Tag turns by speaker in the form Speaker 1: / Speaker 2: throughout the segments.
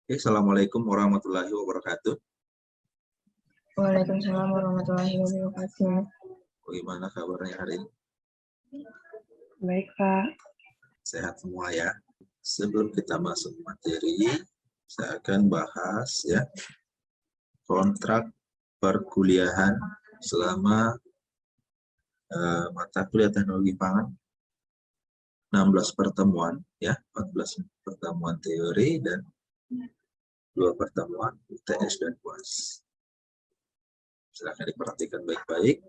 Speaker 1: Oke, Assalamualaikum warahmatullahi wabarakatuh.
Speaker 2: Waalaikumsalam warahmatullahi wabarakatuh.
Speaker 1: Bagaimana kabarnya hari ini?
Speaker 2: Baik, Pak.
Speaker 1: Sehat semua ya. Sebelum kita masuk materi, saya akan bahas ya kontrak perkuliahan selama mata kuliah teknologi pangan. 16 pertemuan ya, 14 pertemuan teori dan 2 pertemuan UTS dan UAS. Silakan diperhatikan baik-baik.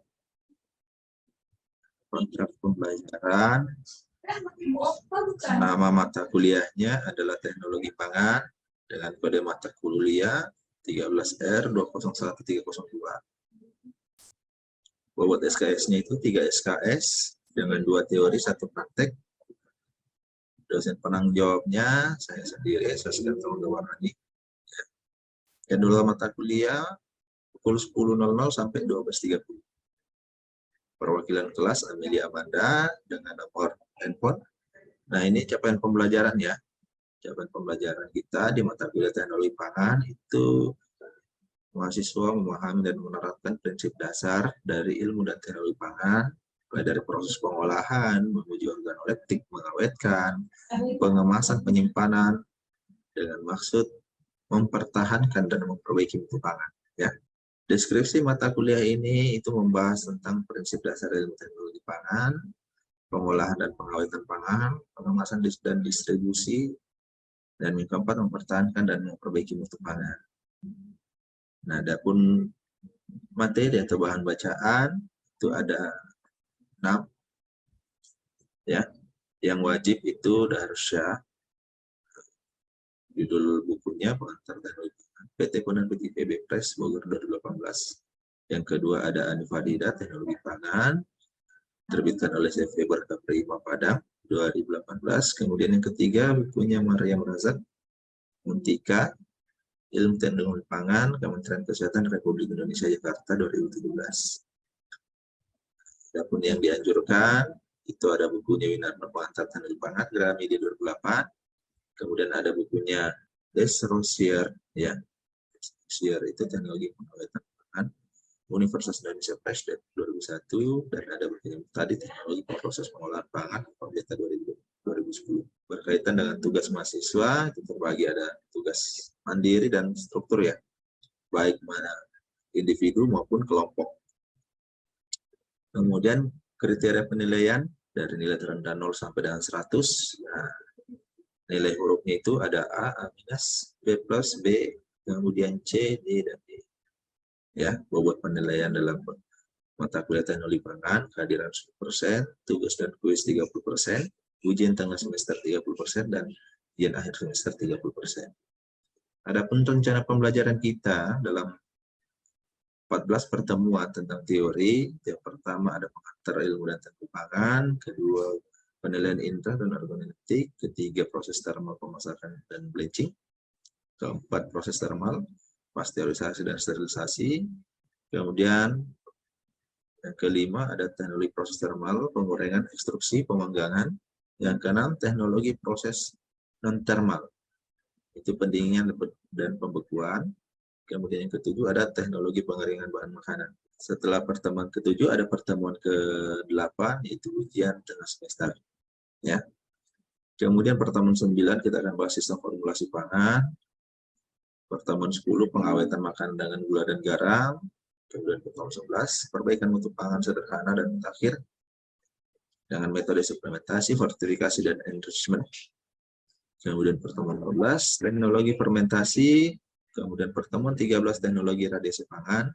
Speaker 1: Kontrak pembelajaran, nama mata kuliahnya adalah teknologi pangan dengan kode mata kuliah 13R201302. Bobot SKS-nya itu 3 SKS dengan 2 teori, 1 praktek. Dosen penanggung jawabnya saya sendiri, saya sedang Warnani. Jadwal mata kuliah pukul 10.00 sampai 12.30. Perwakilan kelas Amelia Amanda dengan nomor handphone. Nah, ini capaian pembelajaran ya. Capaian pembelajaran kita di mata kuliah teknologi pangan itu mahasiswa memahami dan menerapkan prinsip dasar dari ilmu dan teknologi pangan, mulai dari proses pengolahan, menguji organoleptik, mengawetkan, pengemasan, penyimpanan, dengan maksud mempertahankan dan memperbaiki mutu pangan. Ya. Deskripsi mata kuliah ini itu membahas tentang prinsip dasar ilmu teknologi pangan, pengolahan dan pengawetan pangan, pengemasan dan distribusi, dan yang keempat mempertahankan dan memperbaiki mutu pangan. Nah, adapun materi atau bahan bacaan itu ada 6 ya. Yang wajib itu harusnya judul bukunya pengantar teknologi PT Konan PTPB Press Bogor 2018. Yang kedua ada Anifadida Teknologi Pangan terbitkan oleh CV Berkaprima Padang 2018. Kemudian yang ketiga bukunya Maryam Razak Muntika Ilmu Teknologi Pangan Kementerian Kesehatan Republik Indonesia Jakarta 2017. Adapun yang dianjurkan itu ada bukunya Winarno Pengantar Teknologi Pangan Gramedia 2008. Kemudian ada bukunya Desrosier ya. Desrosier itu teknologi pengawetan pangan Universitas Indonesia Press 2001 dan ada bukunya tadi teknologi proses pengolahan pangan Pembeta 2010. Berkaitan dengan tugas mahasiswa itu terbagi ada tugas mandiri dan struktur ya. Baik mana individu maupun kelompok. Kemudian kriteria penilaian dari nilai terendah 0 sampai dengan 100. Nah, nilai hurufnya itu ada A, A minus, B plus, B, kemudian C, D, dan D. Ya, bobot penilaian dalam mata kuliah teknologi pangan, kehadiran 10%, tugas dan kuis 30%, ujian tengah semester 30%, dan ujian akhir semester 30%. Adapun rencana pembelajaran kita dalam 14 pertemuan tentang teori, yang pertama ada pengantar ilmu dan teknologi pangan, kedua penilaian intra dan organoleptik, ketiga proses termal pemasakan dan bleaching, keempat proses termal, pasteurisasi dan sterilisasi, kemudian yang kelima ada teknologi proses termal, penggorengan, ekstruksi, pemanggangan, yang keenam teknologi proses non termal, itu pendinginan dan pembekuan, kemudian yang ketujuh ada teknologi pengeringan bahan makanan. Setelah pertemuan ketujuh ada pertemuan ke-8 yaitu ujian tengah semester. Ya. Kemudian pertemuan 9 kita akan bahas sistem formulasi pangan. Pertemuan 10 pengawetan makanan dengan gula dan garam. Kemudian pertemuan 11 perbaikan mutu pangan sederhana dan mutakhir dengan metode suplementasi, fortifikasi dan enrichment. Kemudian pertemuan 14 teknologi fermentasi. Kemudian pertemuan 13 teknologi radiasi pangan.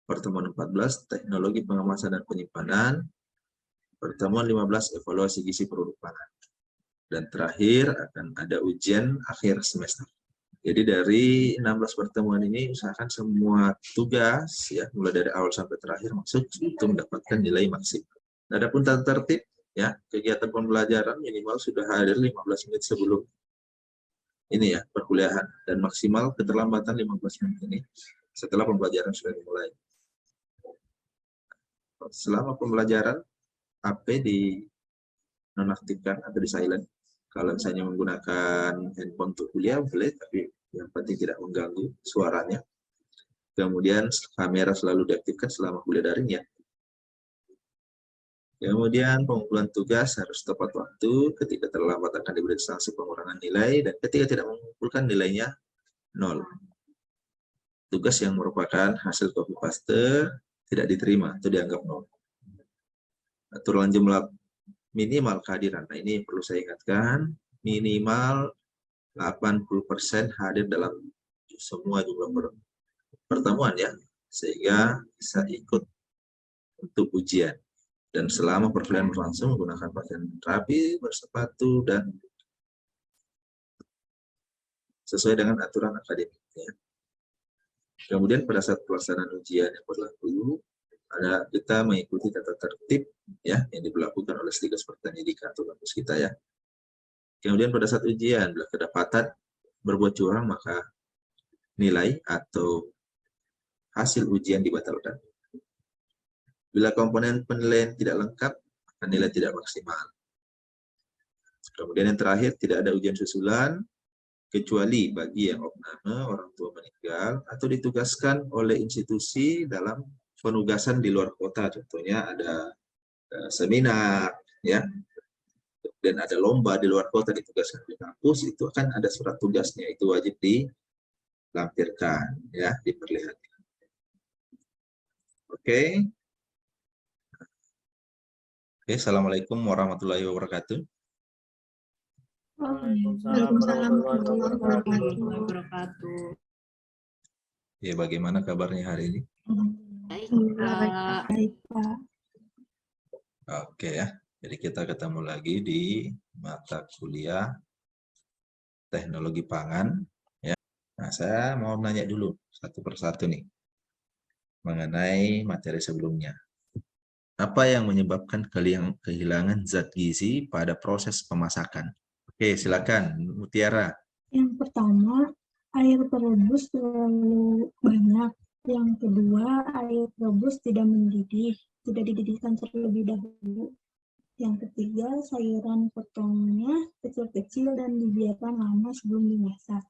Speaker 1: Pertemuan 14 teknologi pengemasan dan penyimpanan. Pertemuan 15 evaluasi gizi produk pangan. Dan terakhir akan ada ujian akhir semester. Jadi dari 16 pertemuan ini usahakan semua tugas ya mulai dari awal sampai terakhir masuk untuk mendapatkan nilai maksimal. Adapun tata tertib ya, kegiatan pembelajaran minimal sudah hadir 15 menit sebelum ini ya perkuliahan dan maksimal keterlambatan 15 menit ini setelah pembelajaran sudah dimulai. Selama pembelajaran HP di nonaktifkan atau di silent. Kalau misalnya menggunakan handphone untuk kuliah boleh, tapi yang penting tidak mengganggu suaranya. Kemudian kamera selalu diaktifkan selama kuliah daring ya. Kemudian pengumpulan tugas harus tepat waktu, ketika terlambat akan diberi sanksi pengurangan nilai, dan ketika tidak mengumpulkan nilainya 0. Tugas yang merupakan hasil copy paste tidak diterima atau dianggap 0. Aturan jumlah minimal kehadiran. Nah, ini perlu saya ingatkan, minimal 80% hadir dalam semua jumlah pertemuan ya, sehingga bisa ikut untuk ujian. Dan selama perkuliahan berlangsung menggunakan pakaian rapi, bersepatu, dan sesuai dengan aturan akademiknya. Kemudian pada saat pelaksanaan ujian yang berlaku, kita mengikuti tata tertib ya yang diberlakukan oleh Satgas Pendidikan atau kampus kita ya. Kemudian pada saat ujian, bila kedapatan berbuat curang, maka nilai atau hasil ujian dibatalkan. Bila komponen penilaian tidak lengkap, maka nilai tidak maksimal. Kemudian yang terakhir, tidak ada ujian susulan, kecuali bagi yang opname, orang tua meninggal, atau ditugaskan oleh institusi dalam penugasan di luar kota. Contohnya ada seminar, ya, dan ada lomba di luar kota ditugaskan di kampus, itu akan ada surat tugasnya, itu wajib dilampirkan, ya, diperlihatkan. Oke. Oke, assalamualaikum warahmatullahi wabarakatuh.
Speaker 2: Waalaikumsalam warahmatullahi wabarakatuh.
Speaker 1: Ya, bagaimana kabarnya hari ini?
Speaker 2: Baik, Pak.
Speaker 1: Oke ya, jadi kita ketemu lagi di mata kuliah teknologi pangan. Ya. Nah, saya mau nanya dulu satu persatu nih mengenai materi sebelumnya. Apa yang menyebabkan kehilangan zat gizi pada proses pemasakan? Oke, silakan, Mutiara.
Speaker 2: Yang pertama, air perebus terlalu banyak. Yang kedua, air rebus tidak mendidih, tidak dididihkan terlebih dahulu. Yang ketiga, sayuran potongnya kecil-kecil dan dibiarkan lama sebelum dimasak.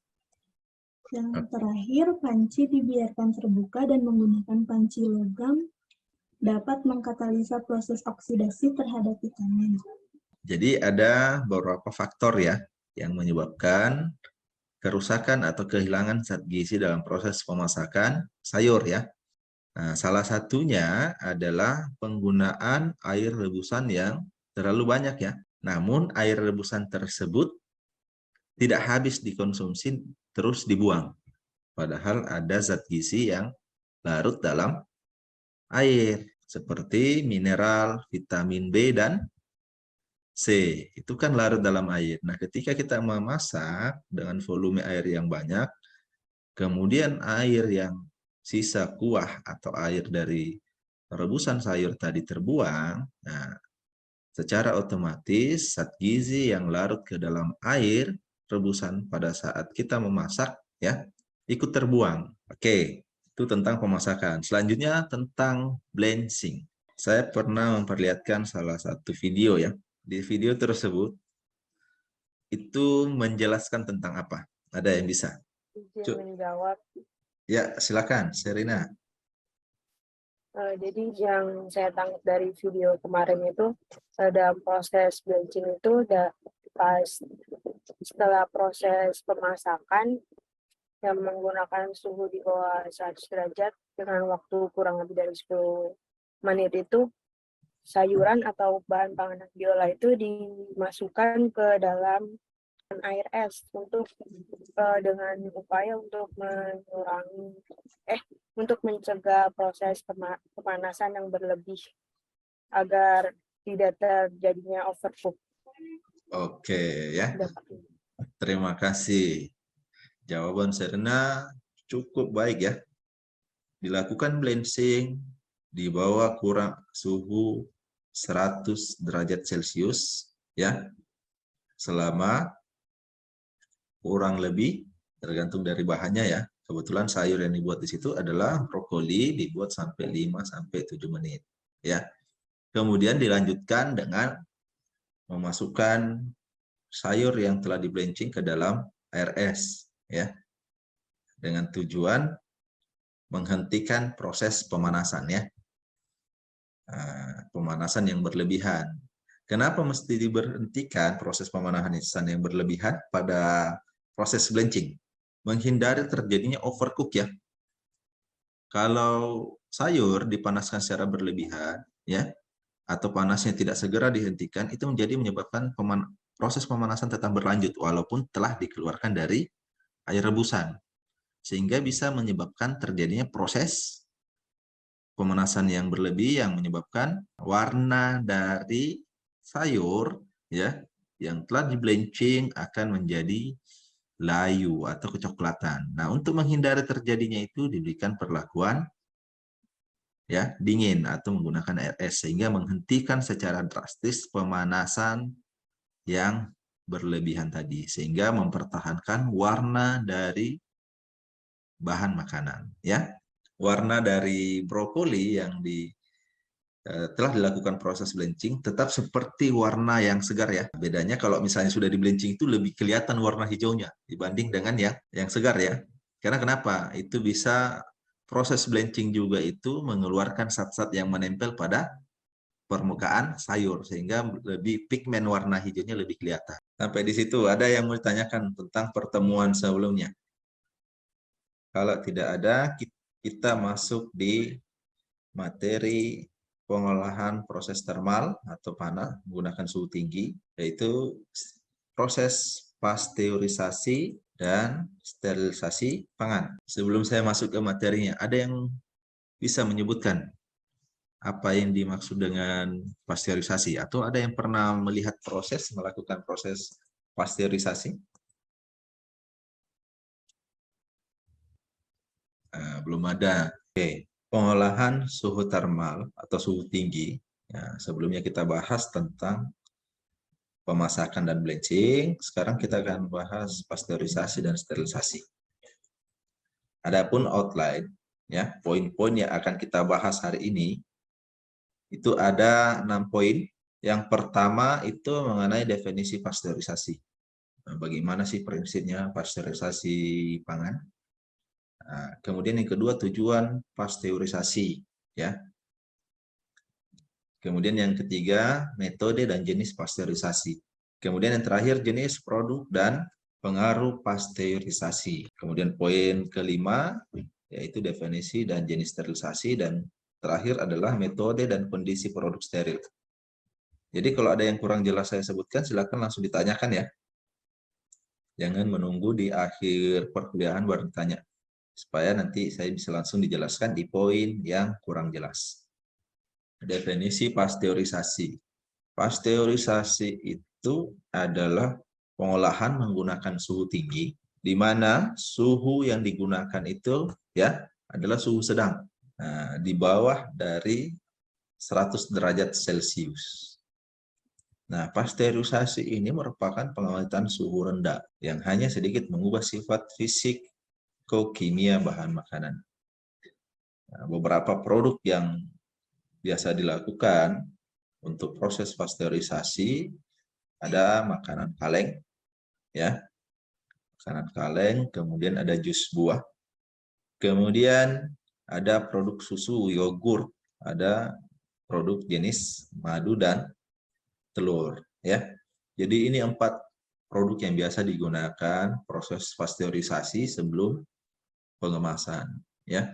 Speaker 2: Yang terakhir, panci dibiarkan terbuka dan menggunakan panci logam dapat mengkatalisa proses oksidasi terhadap vitamin.
Speaker 1: Jadi ada beberapa faktor ya yang menyebabkan kerusakan atau kehilangan zat gizi dalam proses pemasakan sayur ya. Nah, salah satunya adalah penggunaan air rebusan yang terlalu banyak ya. Namun air rebusan tersebut tidak habis dikonsumsi terus dibuang. Padahal ada zat gizi yang larut dalam air seperti mineral, vitamin B dan C. Itu kan larut dalam air. Nah, ketika kita memasak dengan volume air yang banyak, kemudian air yang sisa kuah atau air dari rebusan sayur tadi terbuang, nah, secara otomatis zat gizi yang larut ke dalam air rebusan pada saat kita memasak ya ikut terbuang. Oke, itu tentang pemasakan. Selanjutnya tentang blanching. Saya pernah memperlihatkan salah satu video ya. Di video tersebut itu menjelaskan tentang apa? Ada yang bisa?
Speaker 3: Menjawab.
Speaker 1: Ya, silakan, Serina.
Speaker 3: Jadi yang saya tangkap dari video kemarin itu dalam proses blanching itu pas setelah proses pemasakan yang menggunakan suhu di bawah 100 derajat dengan waktu kurang lebih dari 10 menit itu sayuran atau bahan pangan yang diolah itu dimasukkan ke dalam air es untuk dengan upaya untuk mengurangi untuk mencegah proses pemanasan yang berlebih agar tidak terjadinya overcook.
Speaker 1: Oke ya. Terima kasih. Jawaban Serena cukup baik ya. Dilakukan blanching di bawah kurang suhu 100 derajat Celcius ya. Selama kurang lebih tergantung dari bahannya ya. Kebetulan sayur yang dibuat di situ adalah brokoli, dibuat sampai 5 sampai 7 menit ya. Kemudian dilanjutkan dengan memasukkan sayur yang telah di blanching ke dalam air es ya. dengan tujuan menghentikan proses pemanasan ya. Pemanasan yang berlebihan. Kenapa mesti diberhentikan proses pemanasan yang berlebihan pada proses blanching? Menghindari terjadinya overcook ya. Kalau sayur dipanaskan secara berlebihan ya, atau panasnya tidak segera dihentikan, itu menyebabkan proses pemanasan tetap berlanjut walaupun telah dikeluarkan dari air rebusan, sehingga bisa menyebabkan terjadinya proses pemanasan yang berlebih yang menyebabkan warna dari sayur ya yang telah di blanching akan menjadi layu atau kecoklatan. Nah, untuk menghindari terjadinya itu diberikan perlakuan ya dingin atau menggunakan air es sehingga menghentikan secara drastis pemanasan yang berlebihan tadi sehingga mempertahankan warna dari bahan makanan ya. Warna dari brokoli yang telah dilakukan proses blanching tetap seperti warna yang segar ya. Bedanya kalau misalnya sudah di blanching itu lebih kelihatan warna hijaunya dibanding dengan yang segar ya. Karena kenapa? Itu bisa proses blanching juga itu mengeluarkan zat-zat yang menempel pada permukaan sayur sehingga lebih pigmen warna hijaunya lebih kelihatan. Sampai di situ ada yang mau ditanyakan tentang pertemuan sebelumnya? Kalau tidak ada, kita masuk di materi pengolahan proses termal atau panas menggunakan suhu tinggi, yaitu proses pasteurisasi dan sterilisasi pangan. Sebelum saya masuk ke materinya, ada yang bisa menyebutkan apa yang dimaksud dengan pasteurisasi? Atau ada yang pernah melihat melakukan proses pasteurisasi? Belum ada. Oke. Pengolahan suhu termal atau suhu tinggi. Ya, sebelumnya kita bahas tentang pemasakan dan blanching. Sekarang kita akan bahas pasteurisasi dan sterilisasi. Adapun outline, ya poin-poin yang akan kita bahas hari ini itu ada 6 poin. Yang pertama itu mengenai definisi pasteurisasi. Nah, bagaimana sih prinsipnya pasteurisasi pangan? Nah, kemudian yang kedua tujuan pasteurisasi, ya. Kemudian yang ketiga metode dan jenis pasteurisasi. Kemudian yang terakhir jenis produk dan pengaruh pasteurisasi. Kemudian poin kelima yaitu definisi dan jenis sterilisasi dan terakhir adalah metode dan kondisi produk steril. Jadi kalau ada yang kurang jelas saya sebutkan silakan langsung ditanyakan ya. Jangan menunggu di akhir perkuliahan baru ditanya. Supaya nanti saya bisa langsung dijelaskan di poin yang kurang jelas. Definisi pasteurisasi. Pasteurisasi itu adalah pengolahan menggunakan suhu tinggi, di mana suhu yang digunakan itu ya adalah suhu sedang, di bawah dari 100 derajat Celcius. Nah, pasteurisasi ini merupakan pengawetan suhu rendah yang hanya sedikit mengubah sifat fisik kimia bahan makanan. Nah, beberapa produk yang biasa dilakukan untuk proses pasteurisasi ada makanan kaleng, ya, makanan kaleng, kemudian ada jus buah, kemudian ada produk susu, yogurt, ada produk jenis madu dan telur, ya. Jadi ini 4 produk yang biasa digunakan proses pasteurisasi sebelum pengemasan, ya.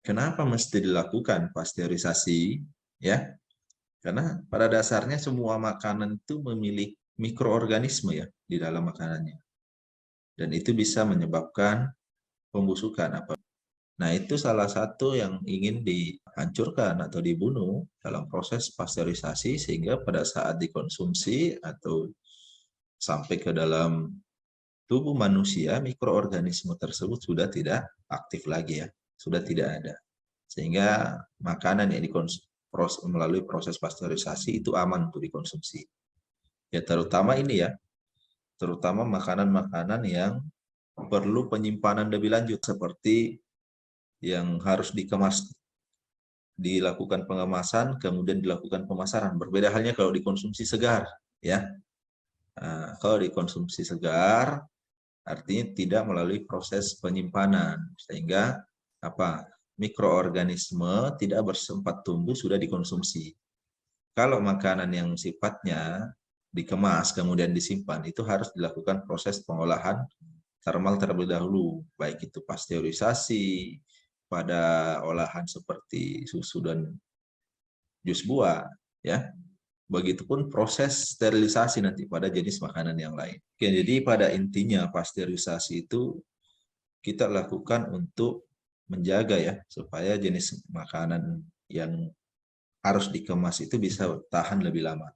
Speaker 1: Kenapa mesti dilakukan pasteurisasi? Ya, karena pada dasarnya semua makanan itu memiliki mikroorganisme ya di dalam makanannya, dan itu bisa menyebabkan pembusukan. Nah, itu salah satu yang ingin dihancurkan atau dibunuh dalam proses pasteurisasi sehingga pada saat dikonsumsi atau sampai ke dalam tubuh manusia, mikroorganisme tersebut sudah tidak aktif lagi ya, sudah tidak ada. Sehingga makanan yang dikonsumsi melalui proses pasteurisasi itu aman untuk dikonsumsi. Ya terutama ini ya, terutama makanan-makanan yang perlu penyimpanan lebih lanjut seperti yang harus dikemas, dilakukan pengemasan, kemudian dilakukan pemasaran. Berbeda halnya kalau dikonsumsi segar, ya. Nah, kalau dikonsumsi segar, Artinya tidak melalui proses penyimpanan, sehingga apa? Mikroorganisme tidak bersempat tumbuh sudah dikonsumsi. Kalau makanan yang sifatnya dikemas kemudian disimpan, itu harus dilakukan proses pengolahan termal terlebih dahulu, baik itu pasteurisasi pada olahan seperti susu dan jus buah, ya. Begitupun proses sterilisasi nanti pada jenis makanan yang lain. Oke, jadi pada intinya pasteurisasi itu kita lakukan untuk menjaga ya, supaya jenis makanan yang harus dikemas itu bisa tahan lebih lama.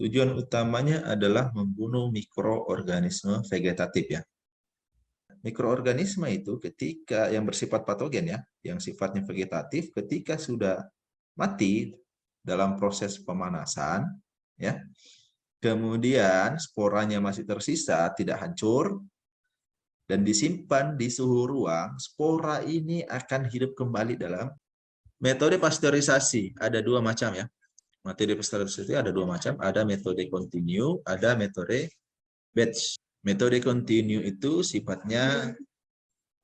Speaker 1: Tujuan utamanya adalah membunuh mikroorganisme vegetatif ya. Mikroorganisme itu ketika yang bersifat patogen ya, yang sifatnya vegetatif, ketika sudah mati dalam proses pemanasan ya, kemudian sporanya masih tersisa, tidak hancur, dan disimpan di suhu ruang, spora ini akan hidup kembali dalam metode pasteurisasi. Ada dua macam ya. Metode pasteurisasi ada dua macam, ada metode continue, ada metode batch. Metode continue itu sifatnya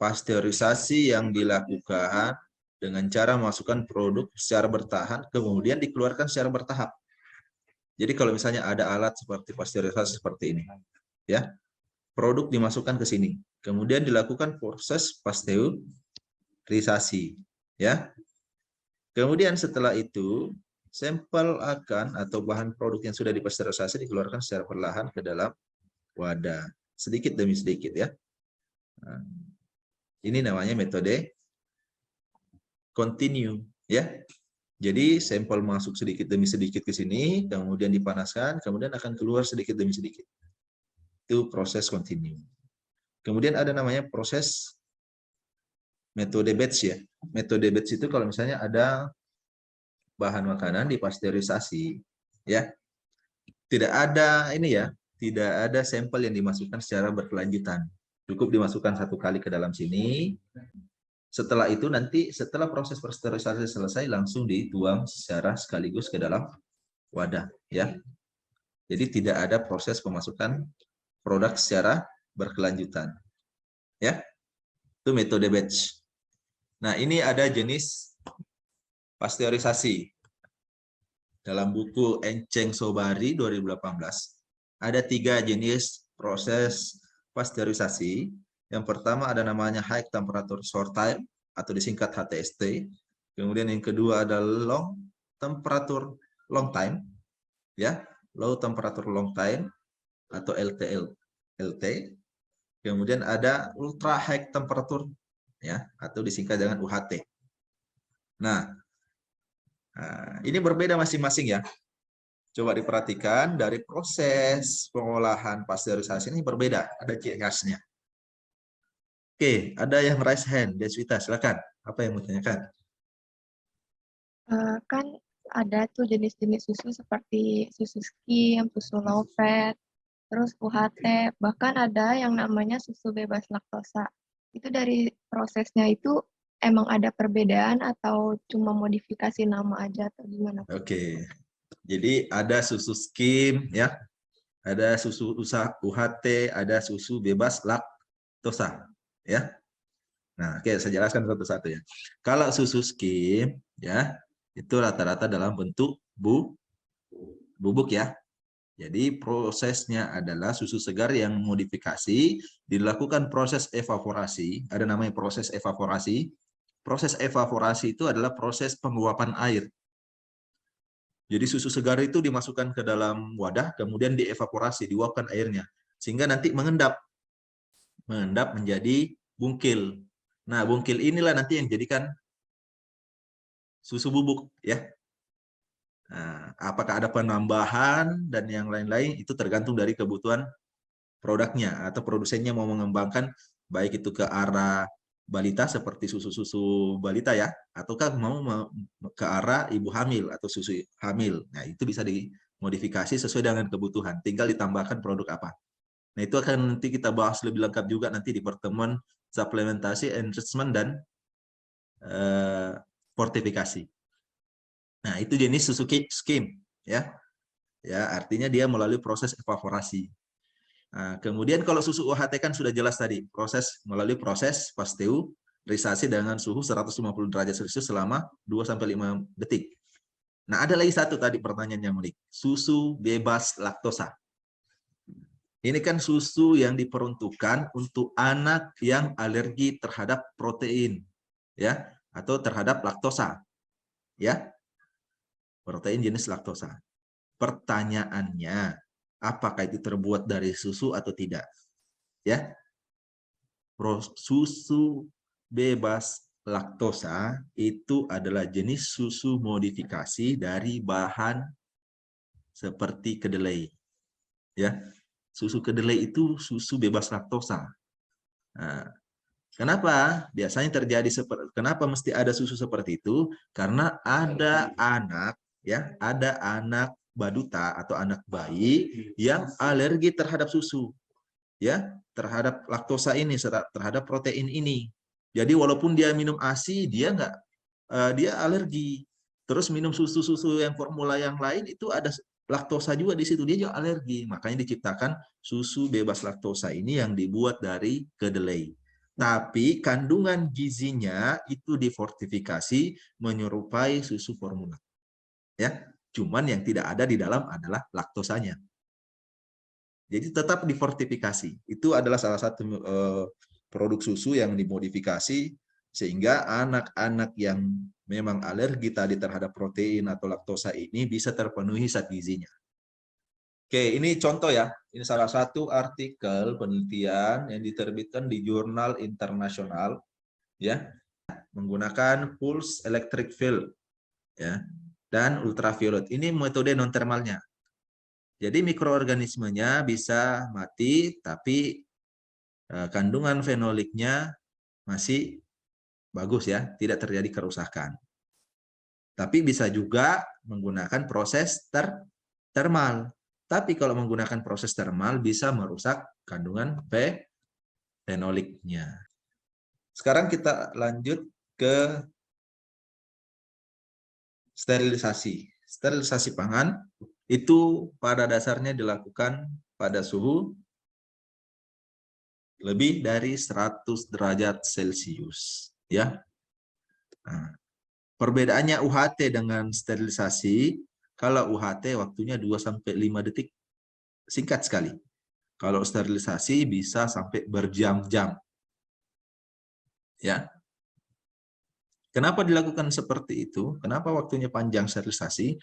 Speaker 1: pasteurisasi yang dilakukan dengan cara memasukkan produk secara bertahan, kemudian dikeluarkan secara bertahap. Jadi kalau misalnya ada alat seperti pasteurisasi seperti ini, ya, produk dimasukkan ke sini, kemudian dilakukan proses pasteurisasi, ya. Kemudian setelah itu, sampel akan atau bahan produk yang sudah dipasteurisasi dikeluarkan secara perlahan ke dalam wadah, sedikit demi sedikit ya. Nah, ini namanya metode continue, ya. Jadi sampel masuk sedikit demi sedikit ke sini, kemudian dipanaskan, kemudian akan keluar sedikit demi sedikit. Itu proses continue. Kemudian ada namanya proses metode batch ya. Metode batch itu kalau misalnya ada bahan makanan dipasteurisasi, ya. Tidak ada ini ya, tidak ada sampel yang dimasukkan secara berkelanjutan. Cukup dimasukkan satu kali ke dalam sini. Setelah itu nanti setelah proses pasteurisasi selesai langsung dituang secara sekaligus ke dalam wadah ya. Jadi tidak ada proses pemasukan produk secara berkelanjutan. Ya. Itu metode batch. Nah, ini ada jenis pasteurisasi. Dalam buku Enceng Sobari 2018 ada 3 jenis proses pasteurisasi. Yang pertama ada namanya high temperature short time atau disingkat HTST. Kemudian yang kedua ada low temperature long time, ya, low temperature long time atau LT. Kemudian ada ultra high temperature, ya, atau disingkat dengan UHT. Nah, ini berbeda masing-masing ya. Coba diperhatikan dari proses pengolahan pasteurisasi ini berbeda, ada ciri khasnya. Oke, ada yang raise hand, Deswita, silakan. Apa yang mau tanyakan?
Speaker 4: Kan ada tuh jenis-jenis susu seperti susu skim, susu low fat, terus UHT, bahkan ada yang namanya susu bebas laktosa. Itu dari prosesnya itu emang ada perbedaan atau cuma modifikasi nama aja atau gimana?
Speaker 1: Oke, jadi ada susu skim, ya, ada susu UHT, ada susu bebas laktosa, ya. Nah, oke, saya jelaskan satu-satu ya. Kalau susu skim, ya, itu rata-rata dalam bentuk bubuk ya. Jadi prosesnya adalah susu segar yang modifikasi, dilakukan proses evaporasi, ada namanya proses evaporasi. Proses evaporasi itu adalah proses penguapan air. Jadi susu segar itu dimasukkan ke dalam wadah, kemudian dievaporasi, diuapkan airnya, sehingga nanti mengendap menjadi bungkil. Nah, bungkil inilah nanti yang jadikan susu bubuk, ya. Nah, apakah ada penambahan dan yang lain-lain itu tergantung dari kebutuhan produknya atau produsennya mau mengembangkan baik itu ke arah balita seperti susu-susu balita ya, ataukah mau ke arah ibu hamil atau susu hamil. Nah, itu bisa dimodifikasi sesuai dengan kebutuhan, tinggal ditambahkan produk apa. Nah, itu akan nanti kita bahas lebih lengkap juga nanti di pertemuan supplementasi, enrichment, dan fortifikasi. Nah, itu jenis susu skim ya. Ya, artinya dia melalui proses evaporasi. Nah, kemudian kalau susu UHT kan sudah jelas tadi, melalui proses pasteurisasi dengan suhu 150 derajat Celcius selama 2-5 detik. Nah, ada lagi satu tadi pertanyaan yang unik. Susu bebas laktosa. Ini kan susu yang diperuntukkan untuk anak yang alergi terhadap protein, ya, atau terhadap laktosa, ya, protein jenis laktosa. Pertanyaannya, apakah itu terbuat dari susu atau tidak? Ya, susu bebas laktosa itu adalah jenis susu modifikasi dari bahan seperti kedelai, ya. Susu kedelai itu susu bebas laktosa. Nah, kenapa biasanya terjadi kenapa mesti ada susu seperti itu? Karena ada anak, ya, ada anak baduta atau anak bayi yang alergi terhadap susu, ya, terhadap laktosa ini, terhadap protein ini. Jadi walaupun dia minum ASI, dia alergi. Terus minum susu-susu yang formula yang lain itu ada laktosa juga di situ, dia juga alergi. Makanya diciptakan susu bebas laktosa ini yang dibuat dari kedelai. Tapi kandungan gizinya itu difortifikasi menyerupai susu formula. Ya, cuman yang tidak ada di dalam adalah laktosanya. Jadi tetap difortifikasi. Itu adalah salah satu produk susu yang dimodifikasi sehingga anak-anak yang memang alergi tadi terhadap protein atau laktosa ini bisa terpenuhi zat gizinya. Oke, ini contoh ya. Ini salah satu artikel penelitian yang diterbitkan di jurnal internasional, ya, menggunakan pulse electric field, ya, dan ultraviolet. Ini metode non termalnya. Jadi mikroorganismenya bisa mati, tapi kandungan fenoliknya masih bagus ya, tidak terjadi kerusakan. Tapi bisa juga menggunakan proses termal. Tapi kalau menggunakan proses termal bisa merusak kandungan fenoliknya. Sekarang kita lanjut ke sterilisasi. Sterilisasi pangan itu pada dasarnya dilakukan pada suhu lebih dari 100 derajat Celcius, ya. Nah, perbedaannya UHT dengan sterilisasi, kalau UHT waktunya 2-5 detik, singkat sekali. Kalau sterilisasi bisa sampai berjam-jam. Ya. Kenapa dilakukan seperti itu? Kenapa waktunya panjang sterilisasi?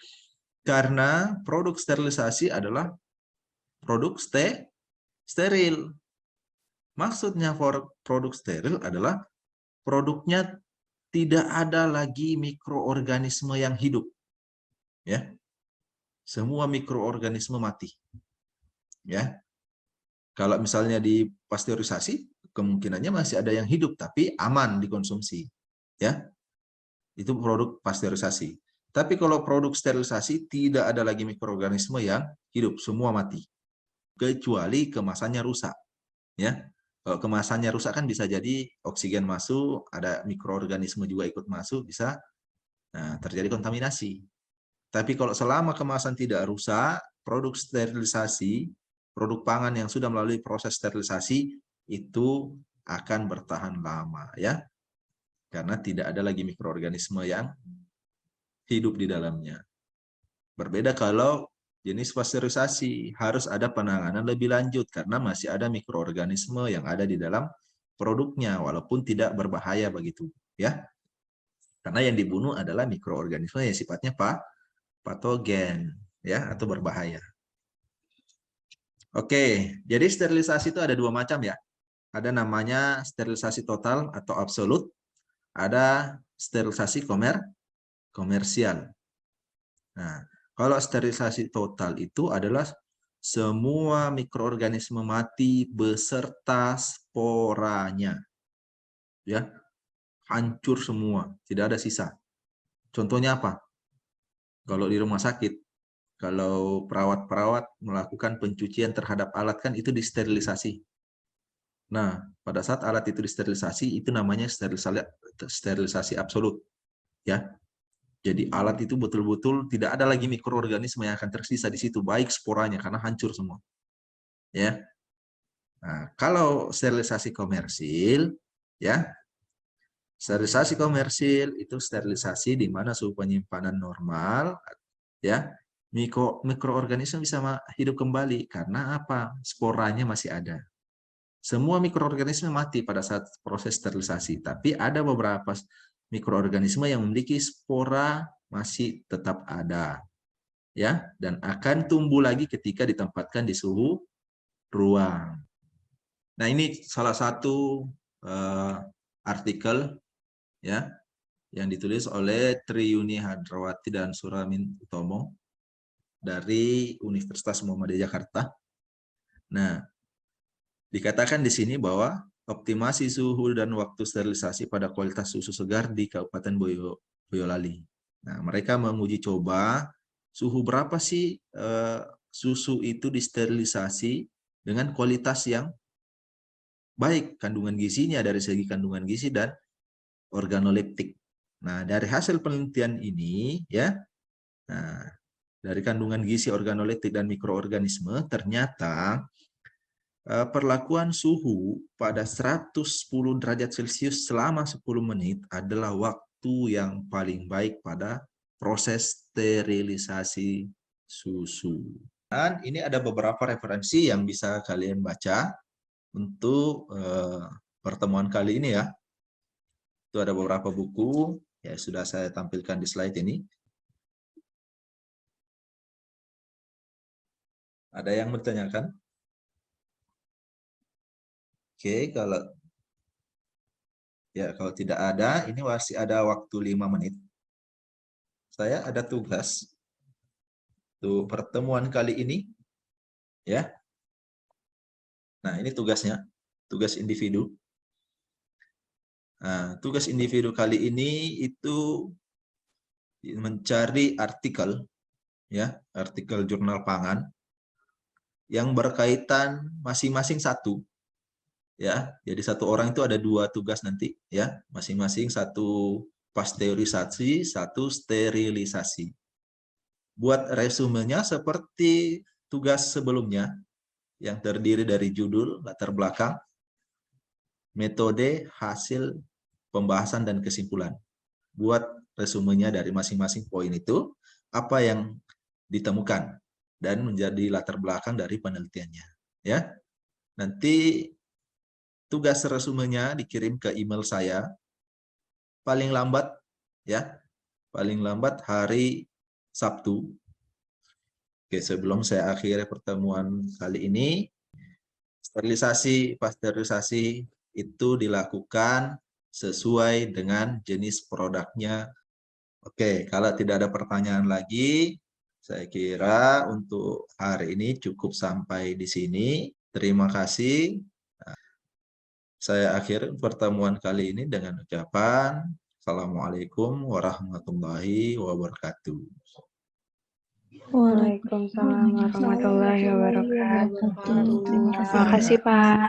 Speaker 1: Karena produk sterilisasi adalah produk steril. Maksudnya produk steril adalah produknya tidak ada lagi mikroorganisme yang hidup. Ya. Semua mikroorganisme mati. Ya. Kalau misalnya di pasteurisasi, kemungkinannya masih ada yang hidup tapi aman dikonsumsi. Ya. Itu produk pasteurisasi. Tapi kalau produk sterilisasi tidak ada lagi mikroorganisme yang hidup, semua mati. Kecuali kemasannya rusak. Ya. Kalau kemasannya rusak kan bisa jadi oksigen masuk, ada mikroorganisme juga ikut masuk, bisa terjadi kontaminasi. Tapi kalau selama kemasan tidak rusak, produk sterilisasi, produk pangan yang sudah melalui proses sterilisasi itu akan bertahan lama, ya, karena tidak ada lagi mikroorganisme yang hidup di dalamnya. Berbeda kalau jenis pasteurisasi, harus ada penanganan lebih lanjut karena masih ada mikroorganisme yang ada di dalam produknya walaupun tidak berbahaya begitu, ya. Karena yang dibunuh adalah mikroorganisme yang sifatnya patogen, ya, atau berbahaya. Oke, jadi sterilisasi itu ada dua macam ya. Ada namanya sterilisasi total atau absolut, ada sterilisasi komersial. Nah, kalau sterilisasi total itu adalah semua mikroorganisme mati beserta sporanya. Ya, hancur semua, tidak ada sisa. Contohnya apa? Kalau di rumah sakit, kalau perawat-perawat melakukan pencucian terhadap alat kan itu disterilisasi. Nah, pada saat alat itu disterilisasi, itu namanya sterilisasi absolut. Ya, jadi alat itu betul-betul tidak ada lagi mikroorganisme yang akan tersisa di situ, baik sporanya karena hancur semua. Ya. Nah, kalau sterilisasi komersil, ya, sterilisasi komersil itu sterilisasi di mana suhu penyimpanan normal, ya, mikroorganisme bisa hidup kembali karena apa? Sporanya masih ada. Semua mikroorganisme mati pada saat proses sterilisasi, tapi ada beberapa mikroorganisme yang memiliki spora masih tetap ada, ya, dan akan tumbuh lagi ketika ditempatkan di suhu ruang. Nah, ini salah satu artikel, ya, yang ditulis oleh Triyuni Hadrawati dan Suramin Utomo dari Universitas Muhammadiyah Jakarta. Nah, dikatakan di sini bahwa optimasi suhu dan waktu sterilisasi pada kualitas susu segar di Kabupaten Boyolali. Nah, mereka menguji coba suhu berapa sih susu itu disterilisasi dengan kualitas yang baik, kandungan gizinya dari segi kandungan gizi dan organoleptik. Nah, dari hasil penelitian ini, ya, nah, dari kandungan gizi, organoleptik, dan mikroorganisme, ternyata perlakuan suhu pada 110 derajat Celcius selama 10 menit adalah waktu yang paling baik pada proses sterilisasi susu. Dan ini ada beberapa referensi yang bisa kalian baca untuk pertemuan kali ini, ya. Itu ada beberapa buku, ya, sudah saya tampilkan di slide ini. Ada yang bertanyakan? Oke, kalau tidak ada, ini masih ada waktu 5 menit. Saya ada tugas untuk pertemuan kali ini, ya. Nah, ini tugasnya, tugas individu. Nah, tugas individu kali ini itu mencari artikel, ya, artikel jurnal pangan yang berkaitan masing-masing satu, ya. Jadi satu orang itu ada 2 tugas nanti, ya, masing-masing satu pasteurisasi, satu sterilisasi. Buat resumenya seperti tugas sebelumnya yang terdiri dari judul, latar belakang, metode, hasil, pembahasan, dan kesimpulan. Buat resumenya dari masing-masing poin itu, apa yang ditemukan dan menjadi latar belakang dari penelitiannya, ya. Nanti tugas resumenya dikirim ke email saya paling lambat, ya, paling lambat hari Sabtu. Oke, sebelum saya akhiri pertemuan kali ini, sterilisasi, pasteurisasi itu dilakukan sesuai dengan jenis produknya. Oke, kalau tidak ada pertanyaan lagi, saya kira untuk hari ini cukup sampai di sini. Terima kasih. Saya akhiri pertemuan kali ini dengan ucapan Assalamualaikum warahmatullahi wabarakatuh.
Speaker 3: Waalaikumsalam warahmatullahi wabarakatuh.
Speaker 2: Terima
Speaker 3: Terima kasih, Pak.